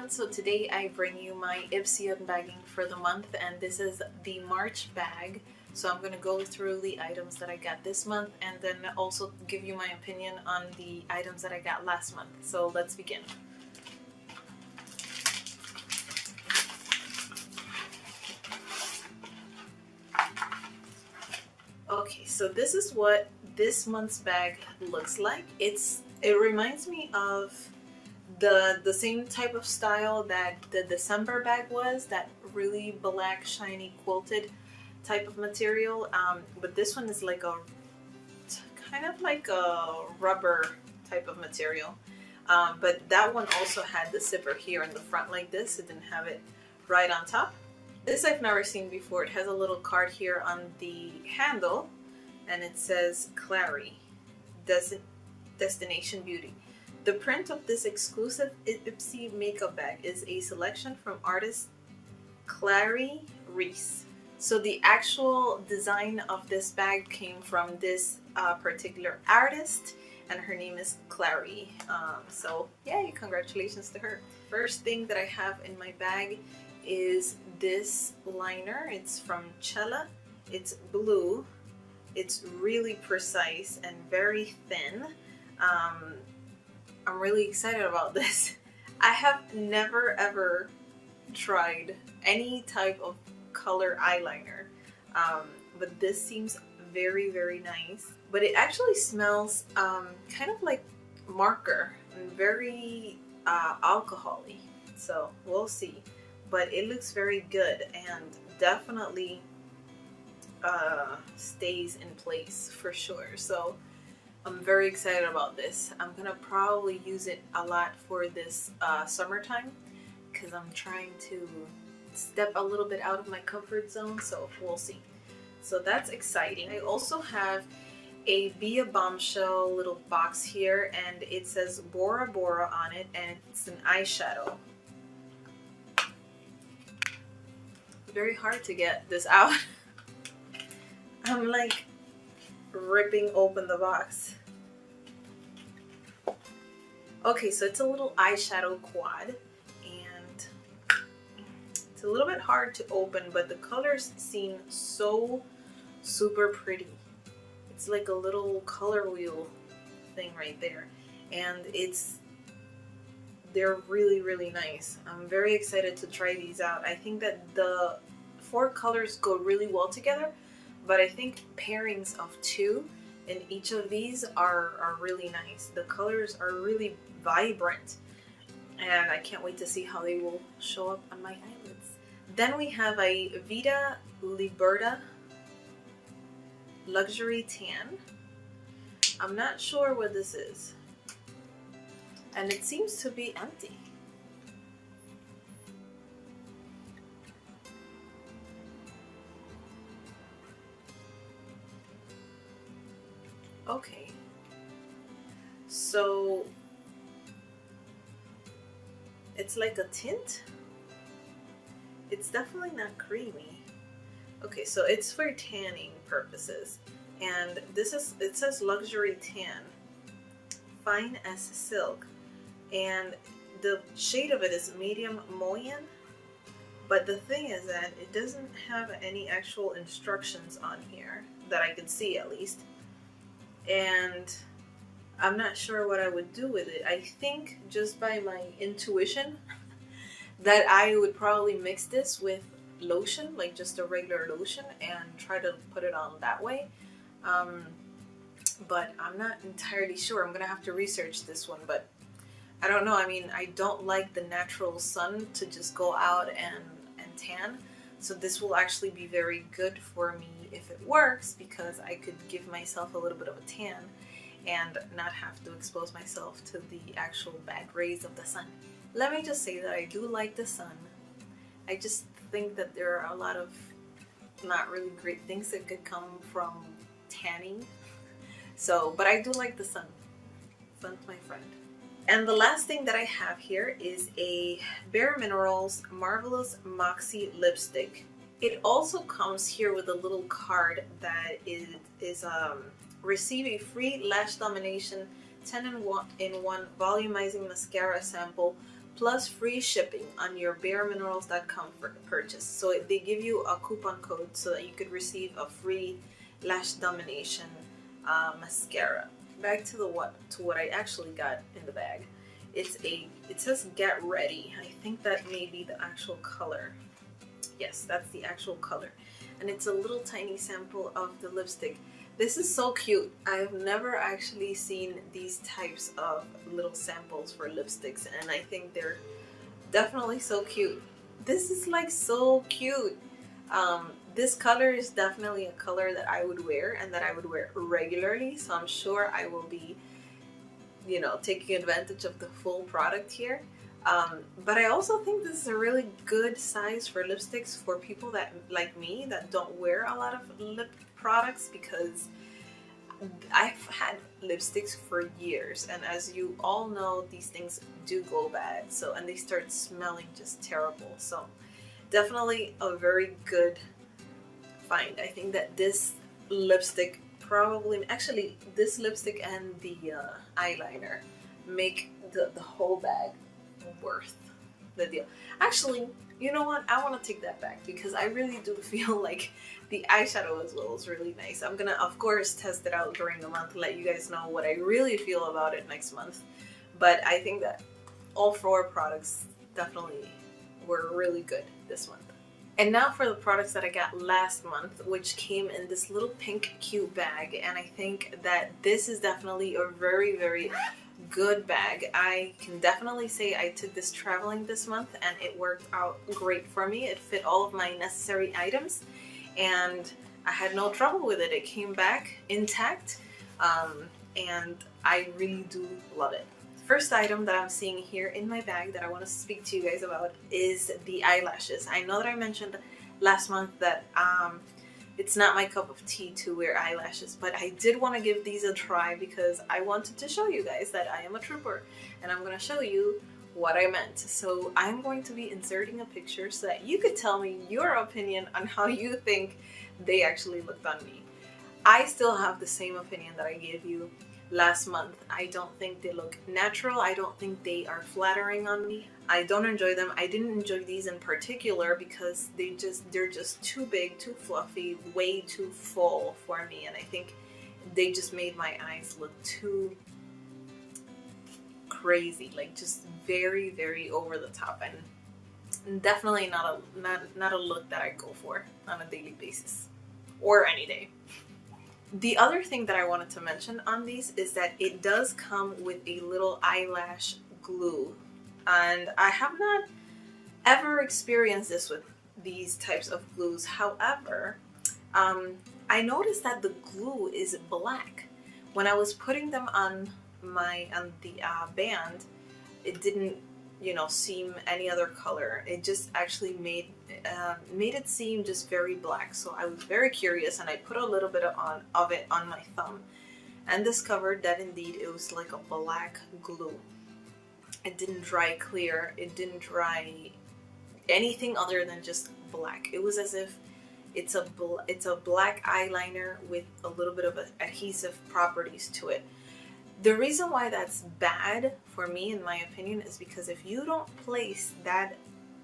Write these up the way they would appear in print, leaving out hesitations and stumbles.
everyone, so today I bring you my Ipsy unbagging for the month, and this is the March bag. So I'm going to go through the items that I got this month and then also give you my opinion on the items that I got last month. So let's begin. Okay, so this is what this month's bag looks like. It reminds me of the same type of style that the December bag was, that really black shiny quilted type of material, but this one is like a kind of like a rubber type of material, but that one also had the zipper here in the front like this. It didn't have it right on top. This I've never seen before. It has a little card here on the handle and it says Clary, Destination Beauty. The print of this exclusive Ipsy makeup bag is a selection from artist Clary Reese. So the actual design of this bag came from this particular artist, and her name is Clary. So yay, congratulations to her. First thing that I have in my bag is this liner. It's from Chella. It's blue. It's really precise and very thin. I'm really excited about this. I have never ever tried any type of color eyeliner, but this seems very, very nice. But it actually smells kind of like marker and very alcohol-y, so we'll see. But it looks very good and definitely stays in place for sure. So I'm very excited about this. I'm gonna probably use it a lot for this summertime because I'm trying to step a little bit out of my comfort zone, so we'll see. So that's exciting. I also have a Bombshell little box here, and it says Bora on it, and it's an eyeshadow. Very hard to get this out. I'm like ripping open the box. Okay, so it's a little eyeshadow quad, and it's a little bit hard to open, but the colors seem so super pretty. It's like a little color wheel thing right there, and they're really, really nice. I'm very excited to try these out. I think that the 4 colors go really well together, but I think pairings of 2 in each of these are really nice. The colors are really vibrant, and I can't wait to see how they will show up on my eyelids. Then we have a Vita Liberata Luxury Tan. I'm not sure what this is, and it seems to be empty. Okay, so it's like a tint. It's definitely not creamy. Okay, so it's for tanning purposes, and it says luxury tan, fine as silk, and the shade of it is medium moyen. But the thing is that it doesn't have any actual instructions on here that I can see, at least. And I'm not sure what I would do with it. I think, just by my intuition, that I would probably mix this with lotion, like just a regular lotion, and try to put it on that way. But I'm not entirely sure. I'm gonna have to research this one, but I don't know. I mean, I don't like the natural sun to just go out and tan, so this will actually be very good for me if it works, because I could give myself a little bit of a tan and not have to expose myself to the actual bad rays of the sun. Let me just say that I do like the sun. I just think that there are a lot of not really great things that could come from tanning. So, but I do like the sun. Sun's my friend. And the last thing that I have here is a bareMinerals Marvelous Moxie lipstick. It also comes here with a little card that is receive a free lash domination 10-in-1 volumizing mascara sample plus free shipping on your bareMinerals.com purchase. So they give you a coupon code so that you could receive a free lash domination mascara. Back to what I actually got in the bag. It says Get Ready. I think that may be the actual color. Yes, that's the actual color. And it's a little tiny sample of the lipstick. This is so cute. I've never actually seen these types of little samples for lipsticks, and I think they're definitely so cute. This is like so cute. This color is definitely a color that I would wear and that I would wear regularly, so I'm sure I will be, you know, taking advantage of the full product here. But I also think this is a really good size for lipsticks for people that, like me, that don't wear a lot of lip products, because I've had lipsticks for years, and as you all know, these things do go bad, so, and they start smelling just terrible. So definitely a very good find. I think that this lipstick probably, actually this lipstick and the eyeliner make the whole bag worth the deal. Actually, you know what? I want to take that back, because I really do feel like the eyeshadow as well is really nice. I'm gonna, of course, test it out during the month, let you guys know what I really feel about it next month. But I think that all 4 products definitely were really good this month. And now for the products that I got last month, which came in this little pink cute bag. And I think that this is definitely a very, very good bag. I can definitely say I took this traveling this month and it worked out great for me. It fit all of my necessary items and I had no trouble with it. It came back intact, and I really do love it. First item that I'm seeing here in my bag that I want to speak to you guys about is the eyelashes. I know that I mentioned last month that it's not my cup of tea to wear eyelashes, but I did want to give these a try because I wanted to show you guys that I am a trooper, and I'm going to show you what I meant. So I'm going to be inserting a picture so that you could tell me your opinion on how you think they actually looked on me. I still have the same opinion that I gave you last month. I don't think they look natural. I don't think they are flattering on me. I don't enjoy them. I didn't enjoy these in particular because they're just too big, too fluffy, way too full for me, and I think they just made my eyes look too crazy, like just very, very over the top, and definitely not a look that I go for on a daily basis or any day. The other thing that I wanted to mention on these is that it does come with a little eyelash glue, and I have not ever experienced this with these types of glues. However, I noticed that the glue is black. When I was putting them on the band, it didn't, you know, seem any other color. It just actually made it seem just very black. So I was very curious, and I put a little bit of it on my thumb and discovered that indeed it was like a black glue. It didn't dry clear. It didn't dry anything other than just black. It was as if it's a black eyeliner with a little bit of adhesive properties to it. The reason why that's bad for me, in my opinion, is because if you don't place that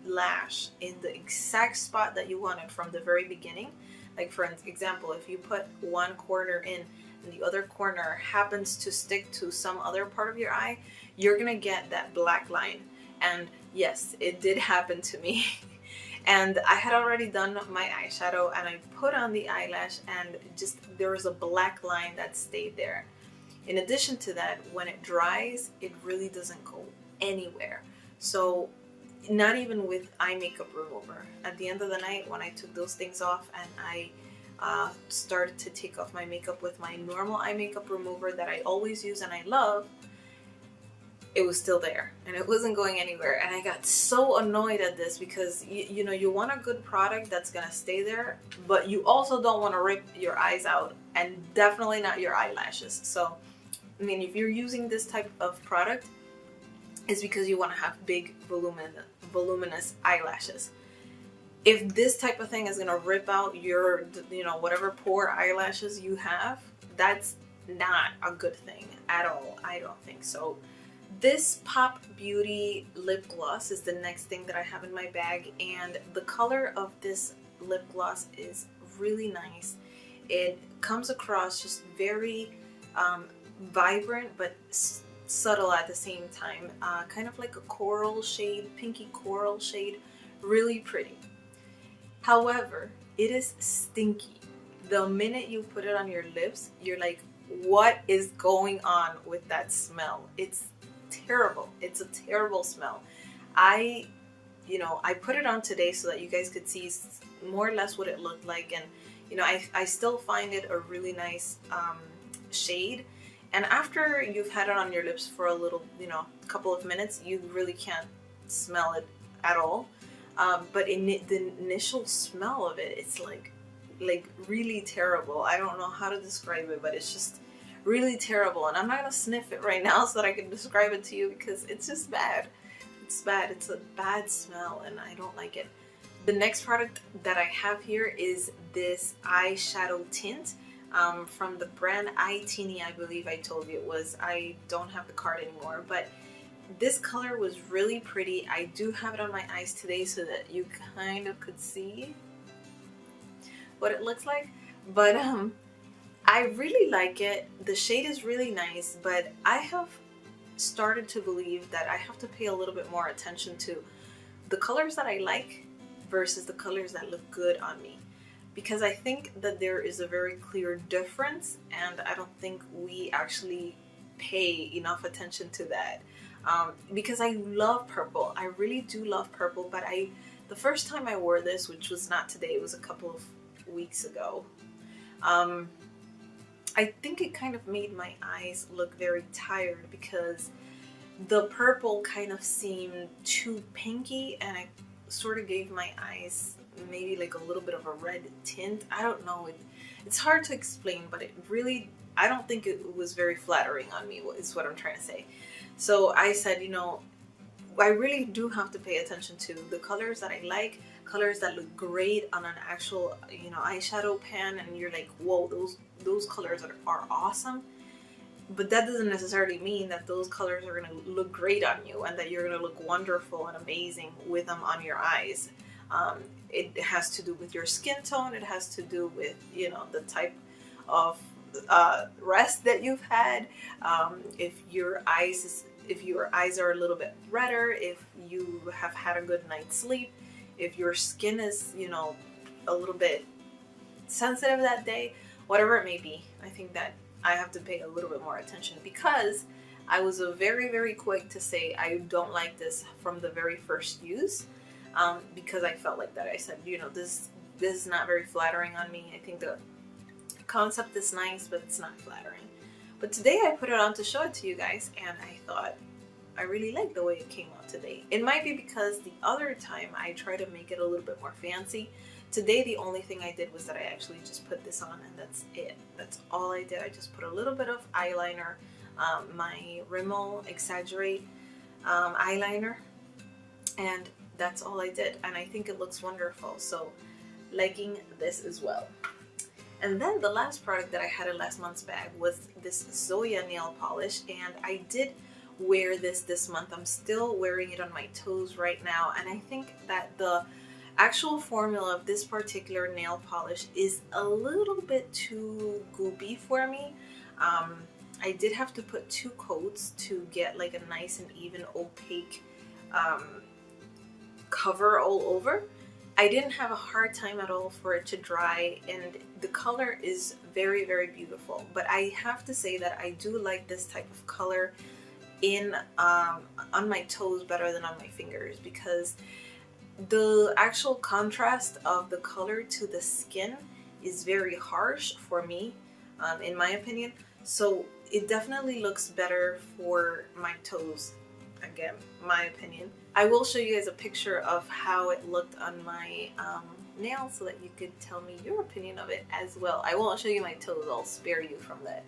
lash in the exact spot that you want it from the very beginning, like for example, if you put one corner in and the other corner happens to stick to some other part of your eye, you're gonna get that black line. And yes, it did happen to me. And I had already done my eyeshadow and I put on the eyelash, and just there was a black line that stayed there. In addition to that, when it dries, it really doesn't go anywhere. So not even with eye makeup remover. At the end of the night, when I took those things off and I started to take off my makeup with my normal eye makeup remover that I always use and I love, it was still there and it wasn't going anywhere. And I got so annoyed at this because you know, you want a good product that's gonna stay there, but you also don't want to rip your eyes out, and definitely not your eyelashes. So I mean, if you're using this type of product, it's because you want to have big voluminous eyelashes. If this type of thing is gonna rip out your, you know, whatever poor eyelashes you have, that's not a good thing at all. I don't think so. This Pop Beauty lip gloss is the next thing that I have in my bag, and the color of this lip gloss is really nice. It comes across just very vibrant but subtle at the same time, kind of like a coral shade, pinky coral shade, really pretty. However, it is stinky. The minute you put it on your lips, you're like, what is going on with that smell? It's terrible. It's a terrible smell. I put it on today so that you guys could see more or less what it looked like, and I still find it a really nice shade. And after you've had it on your lips for a little, couple of minutes, you really can't smell it at all. But the initial smell of it, it's like really terrible. I don't know how to describe it, but it's just really terrible. And I'm not gonna sniff it right now so that I can describe it to you, because it's just bad. It's bad. It's a bad smell, and I don't like it. The next product that I have here is this eyeshadow tint from the brand EyeTini. I believe I told you it was. I don't have the card anymore, but this color was really pretty. I do have it on my eyes today so that you kind of could see what it looks like, but I really like it. The shade is really nice, but I have started to believe that I have to pay a little bit more attention to the colors that I like versus the colors that look good on me, because I think that there is a very clear difference, and I don't think we actually pay enough attention to that. Because I love purple. I really do love purple, but the first time I wore this, which was not today, it was a couple of weeks ago, I think it kind of made my eyes look very tired, because the purple kind of seemed too pinky, and it sort of gave my eyes maybe like a little bit of a red tint. I don't know, it's hard to explain, but I don't think it was very flattering on me, is what I'm trying to say. So I said, I really do have to pay attention to the colors that I like, colors that look great on an actual, eyeshadow pan, and you're like, whoa, those colors are awesome. But that doesn't necessarily mean that those colors are going to look great on you and that you're going to look wonderful and amazing with them on your eyes. It has to do with your skin tone. It has to do with, the type of rest that you've had. If your eyes are a little bit redder, if you have had a good night's sleep, if your skin is, a little bit sensitive that day, whatever it may be, I think that I have to pay a little bit more attention, because I was very, very quick to say I don't like this from the very first use, because I felt like that. I said, this is not very flattering on me. I think the concept is nice, but it's not flattering. But today I put it on to show it to you guys, and I thought I really like the way it came out today. It might be because the other time I try to make it a little bit more fancy. Today the only thing I did was that I actually just put this on, and that's it. That's all I did. I just put a little bit of eyeliner, my Rimmel Exaggerate eyeliner, and that's all I did. And I think it looks wonderful, so liking this as well. And then the last product that I had in last month's bag was this Zoya nail polish, and I did wear this month. I'm still wearing it on my toes right now, and I think that the actual formula of this particular nail polish is a little bit too goopy for me. I did have to put 2 coats to get like a nice and even opaque cover all over. I didn't have a hard time at all for it to dry, and the color is very, very beautiful. But I have to say that I do like this type of color on my toes better than on my fingers, because the actual contrast of the color to the skin is very harsh for me, in my opinion. So it definitely looks better for my toes. Again, my opinion. I will show you guys a picture of how it looked on my nail so that you could tell me your opinion of it as well. I won't show you my toes, I'll spare you from that.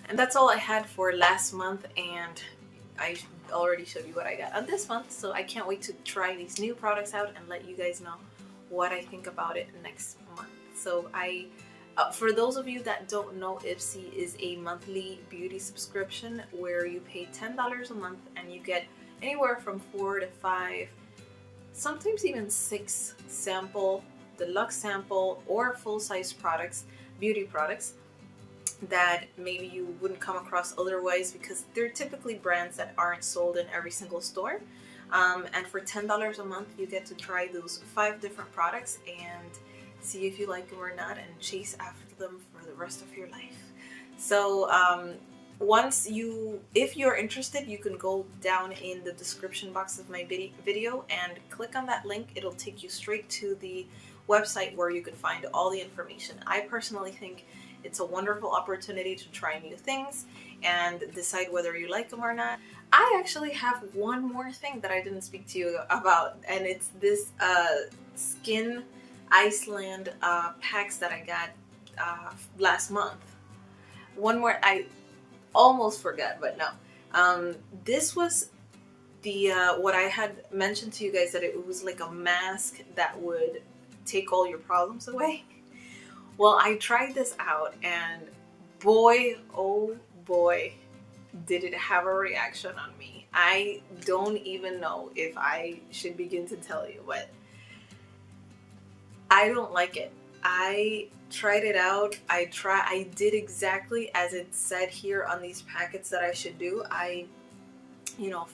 And that's all I had for last month, and I already showed you what I got on this month, so I can't wait to try these new products out and let you guys know what I think about it next month. So I For those of you that don't know, Ipsy is a monthly beauty subscription where you pay $10 a month and you get anywhere from 4 to 5, sometimes even 6 sample, deluxe sample, or full-size products, beauty products, that maybe you wouldn't come across otherwise because they're typically brands that aren't sold in every single store. And for $10 a month, you get to try those 5 different products and see if you like them or not, and chase after them for the rest of your life. So if you're interested, you can go down in the description box of my video and click on that link. It'll take you straight to the website where you can find all the information. I personally think it's a wonderful opportunity to try new things and decide whether you like them or not. I actually have one more thing that I didn't speak to you about, and it's this Skin Iceland packs that I got last month. One more, I almost forgot, but no. This was the what I had mentioned to you guys, that it was like a mask that would take all your problems away. Well, I tried this out, and boy, oh boy, did it have a reaction on me. I don't even know if I should begin to tell you, but I don't like it. I tried it out. I did exactly as it said here on these packets that I should do.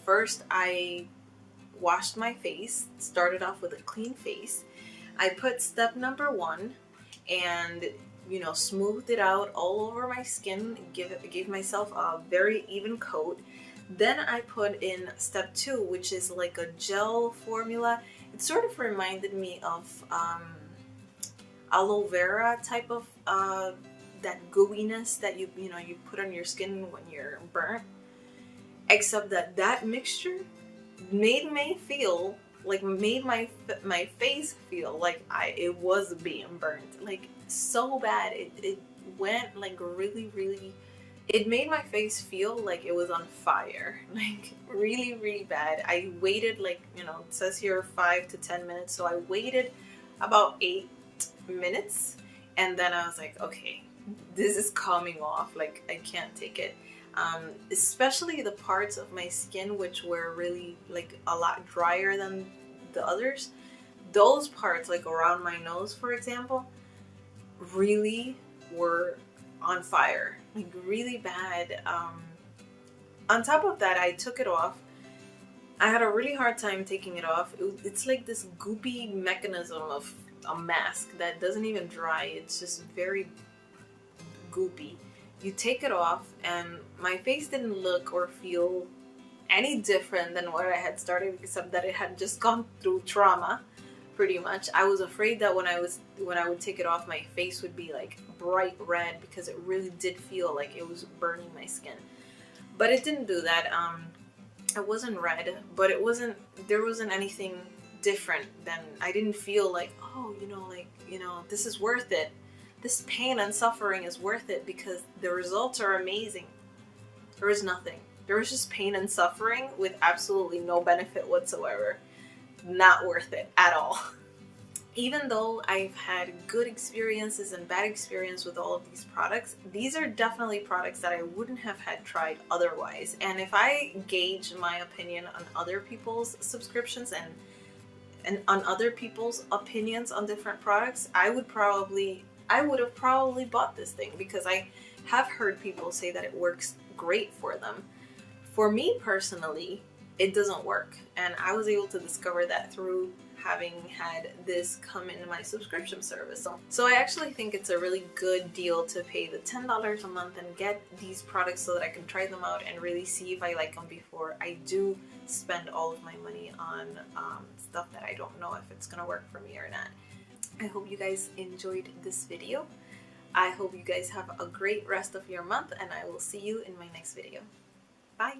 First I washed my face, started off with a clean face. I put step number 1 and smoothed it out all over my skin, gave myself a very even coat. Then I put in step 2, which is like a gel formula. It sort of reminded me of aloe vera type of that gooiness that you put on your skin when you're burnt, except that mixture made my face feel like it was being burnt, like so bad. It went like really, it made my face feel like it was on fire, like really bad. I waited, like, it says here 5 to 10 minutes, so I waited about 8 minutes, and then I was like, okay, this is coming off, like I can't take it. Especially the parts of my skin which were really like a lot drier than the others. Those parts, like around my nose, for example, really were on fire, like really bad. On top of that, I took it off. I had a really hard time taking it off. It's like this goopy mechanism of a mask that doesn't even dry. It's just very goopy. You take it off, and my face didn't look or feel any different than what I had started, except that it had just gone through trauma, pretty much. I was afraid that when I would take it off, my face would be like bright red, because it really did feel like it was burning my skin. But it didn't do that. It wasn't red, but there wasn't anything different. Than I didn't feel like, oh, this is worth it. This pain and suffering is worth it because the results are amazing. There was nothing. There was just pain and suffering with absolutely no benefit whatsoever. Not worth it at all. Even though I've had good experiences and bad experience with all of these products, these are definitely products that I wouldn't have had tried otherwise. And if I gauge my opinion on other people's subscriptions and on other people's opinions on different products, I would have probably bought this thing, because I have heard people say that it works great for them. For me personally, it doesn't work, and I was able to discover that through having had this come into my subscription service. So I actually think it's a really good deal to pay the $10 a month and get these products so that I can try them out and really see if I like them before I do spend all of my money on stuff that I don't know if it's gonna work for me or not. I hope you guys enjoyed this video. I hope you guys have a great rest of your month, and I will see you in my next video. Bye!